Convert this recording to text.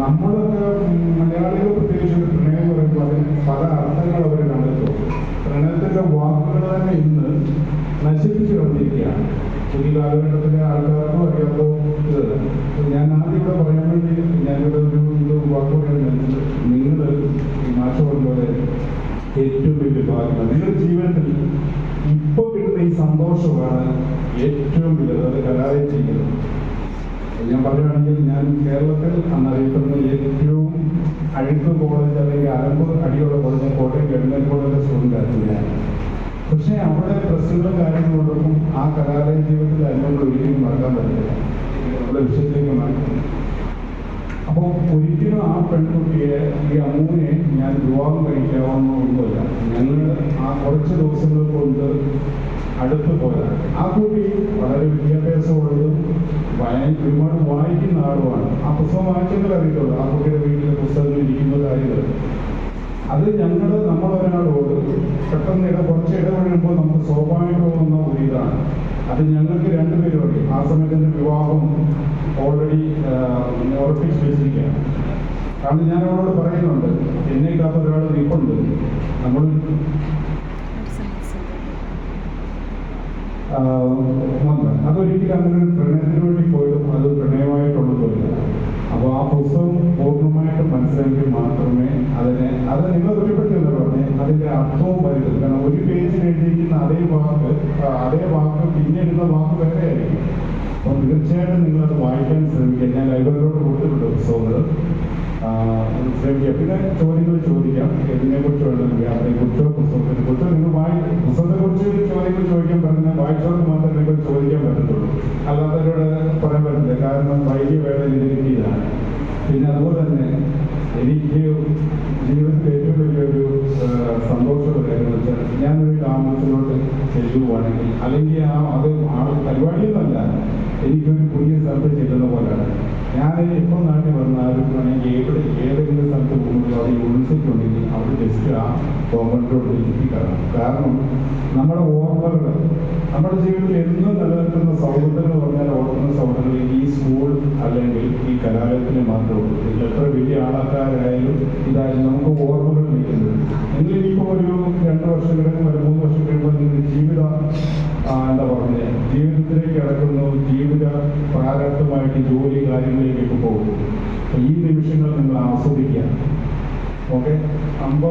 നമ്മളൊക്കെ മലയാളികൾ പ്രത്യേകിച്ച് ഒരു പ്രണയം പറയുമ്പോൾ അതിന് പല അർത്ഥങ്ങൾ അവർ കണ്ടെത്തും. പ്രണയത്തിന്റെ വാക്കുകൾ തന്നെ ഇന്ന് നശിപ്പിച്ചു കളഞ്ഞിരിക്കുകയാണ്. പുതിയ കാലഘട്ടത്തിലെ ആൾക്കാർക്കും അറിയാത്തോ ഇത്. ഞാൻ ആദ്യം ഇവിടെ പറയാൻ വേണ്ടി ഞാനിവിടെ ഒരു വാക്ക് പറയുന്നത്, നിങ്ങൾ ഈ മാഷ് പറഞ്ഞ ഏറ്റവും വലിയ ഭാഗ്യമാണ്. നിങ്ങളുടെ ജീവിതത്തിൽ ഇപ്പൊ കിട്ടുന്ന ഈ സന്തോഷമാണ് ഏറ്റവും വലുത്. അത് കലാലയം ചെയ്യുന്നത്. ഞാൻ പറയുകയാണെങ്കിൽ, ഞാൻ കേരളത്തിൽ അന്നറിയപ്പെടുന്ന ഏറ്റവും അഴുക്ക് കോളേജ് അല്ലെങ്കിൽ അരമ്പ് അടിയുള്ള കോളേജ് കോട്ടയം ഗവൺമെന്റ് കോളേജിലെ സ്റ്റുഡൻ്റായിരുന്നു ഞാൻ. പക്ഷേ അവിടെ പ്രശ്നങ്ങളും കാര്യങ്ങളോടൊപ്പം ആ കലാലയ ജീവിതത്തിൽ അനുഭവങ്ങൾ ഒരിക്കലും മറക്കാൻ പറ്റില്ല. നമ്മുടെ വിഷയത്തിലേക്ക് മാറ്റി. അപ്പോൾ ഒരിക്കലും ആ പെൺകുട്ടിയെ, ഈ അമ്മൂനെ ഞാൻ വിവാഹം കഴിക്കാവുന്ന ഒന്നുമില്ല. ഞങ്ങൾ ആ കുറച്ച് ദിവസങ്ങൾ കൊണ്ട് അടുത്ത് പോരാ. ആ കുട്ടി വളരെ വിദ്യാഭ്യാസമുള്ളതും ഒരുപാട് വായിക്കുന്ന ആളുമാണ്. ആ പുസ്തകം വായിച്ചെങ്കിൽ അറിയത്തുള്ളൂ ആ കുട്ടിയുടെ വീട്ടിലെ പുസ്തകങ്ങൾ ഇരിക്കുന്ന കാര്യങ്ങൾ. അത് നമ്മളൊരാളോട് പെട്ടെന്ന് കുറച്ച് ഇടപെടുമ്പോൾ നമുക്ക് സ്വാഭാവികമാകുന്ന ഒരു ഇതാണ്. അത് ഞങ്ങൾക്ക് രണ്ടുപേരും ആ സമയത്തിൻ്റെ വിവാഹം ഓൾറെഡി ഉറപ്പിച്ച് വെച്ചിരിക്കുകയാണ്. കാരണം ഞാൻ അവളോട് പറയുന്നുണ്ട്, എന്നേക്കാത്ത ഒരാൾ നിൽപ്പുണ്ട്. നമ്മൾ അതൊരിക്കലും അങ്ങനെ ഒരു പ്രണയത്തിന് വേണ്ടി പോയതും അത് പ്രണയമായിട്ടുള്ളതുമില്ല. അപ്പോൾ ആ പുസ്തകം പൂർണ്ണമായിട്ട് മനസ്സിലാക്കി മാത്രമേ അത് നിങ്ങൾ കുറ്റപ്പെടുത്തിയെന്ന് പറഞ്ഞ് അതിൻ്റെ അർത്ഥവും വരുന്നത്. കാരണം ഒരു പേജിൽ എഴുതിയിരിക്കുന്ന അതേ വാക്ക് പിന്നെ എഴുതുന്ന വാക്ക് വേറെ ആയിരിക്കും. അപ്പം തീർച്ചയായിട്ടും നിങ്ങളത് വായിക്കാൻ ശ്രമിക്കുക. ഞാൻ ലൈബ്രറിയിലോട്ട് കൊടുത്തിട്ടുണ്ട് പുസ്തകങ്ങൾ. ശ്രമിക്കുക. പിന്നെ ചോദ്യങ്ങൾ ചോദിക്കാം. ഇതിനെക്കുറിച്ച് വേണമെങ്കിൽ അതിനെക്കുറിച്ചോ പുസ്തകത്തിനെക്കുറിച്ചോ നിങ്ങൾ പുസ്തകത്തെക്കുറിച്ച് ചോദ്യങ്ങൾ ചോദിക്കാൻ പറ്റുന്ന വായിച്ചവർക്ക് മാത്രമേ നിങ്ങൾ ചോദിക്കാൻ പറ്റത്തുള്ളൂ. അല്ലാത്തവരോട് പറയാൻ പറ്റില്ല. കാരണം വൈകിയ വേളയിൽ ഇത് കിട്ടിയതാണ്. പിന്നെ അതുപോലെ തന്നെ എനിക്ക് ജീവിതത്തിൽ ഏറ്റവും വലിയൊരു സന്തോഷമുള്ള കാര്യം വെച്ചാൽ, ഞാനൊരു ഗ്രാമത്തിലോട്ട് ചെല്ലുവാണെങ്കിൽ അല്ലെങ്കിൽ പരിപാടിയൊന്നുമല്ല, എനിക്കൊരു പുതിയ സ്ഥലത്ത് ചെല്ലുന്ന പോലെയാണ്. ഞാൻ എപ്പോൾ നാട്ടിൽ വന്നാലും ഏതെങ്കിലും സ്ഥലത്ത് പോകുമ്പോൾ അവിടെ യൂണിവേഴ്സിറ്റി ഉണ്ടെങ്കിൽ അവിടെ ജസ്റ്റ് ആ കോമ്പൗണ്ടിലോട്ട് എത്തിക്കണം. കാരണം നമ്മുടെ ഓർമ്മകൾ, നമ്മുടെ ജീവിതത്തിൽ എന്നും നിലനിൽക്കുന്ന സൗഹൃദങ്ങൾ പറഞ്ഞാൽ ഓർക്കുന്ന സൗഹൃദങ്ങൾ ഈ സ്കൂൾ അല്ലെങ്കിൽ ഈ കലാലയത്തിന് മാത്രമേ ഉള്ളൂ. ഇതിൽ എത്ര വലിയ ആൾക്കാരായാലും ഇതായാലും നമുക്ക് ഓർമ്മകൾ നിൽക്കുന്നത്. നിങ്ങൾ ഇനിയിപ്പോൾ ഒരു 2 വർഷം കഴിയുമ്പോൾ 3 വർഷം കഴിയുമ്പോൾ നിങ്ങൾ ജീവിതത്തിലേക്ക് കിടക്കുന്നു, ജീവിത പ്രാരബ്ധമായിട്ട് ജോലി കാര്യങ്ങളിലേക്ക് പോകും. ഈ നിമിഷങ്ങൾ നിങ്ങൾ ആസ്വദിക്കുക. ഓക്കെ, 50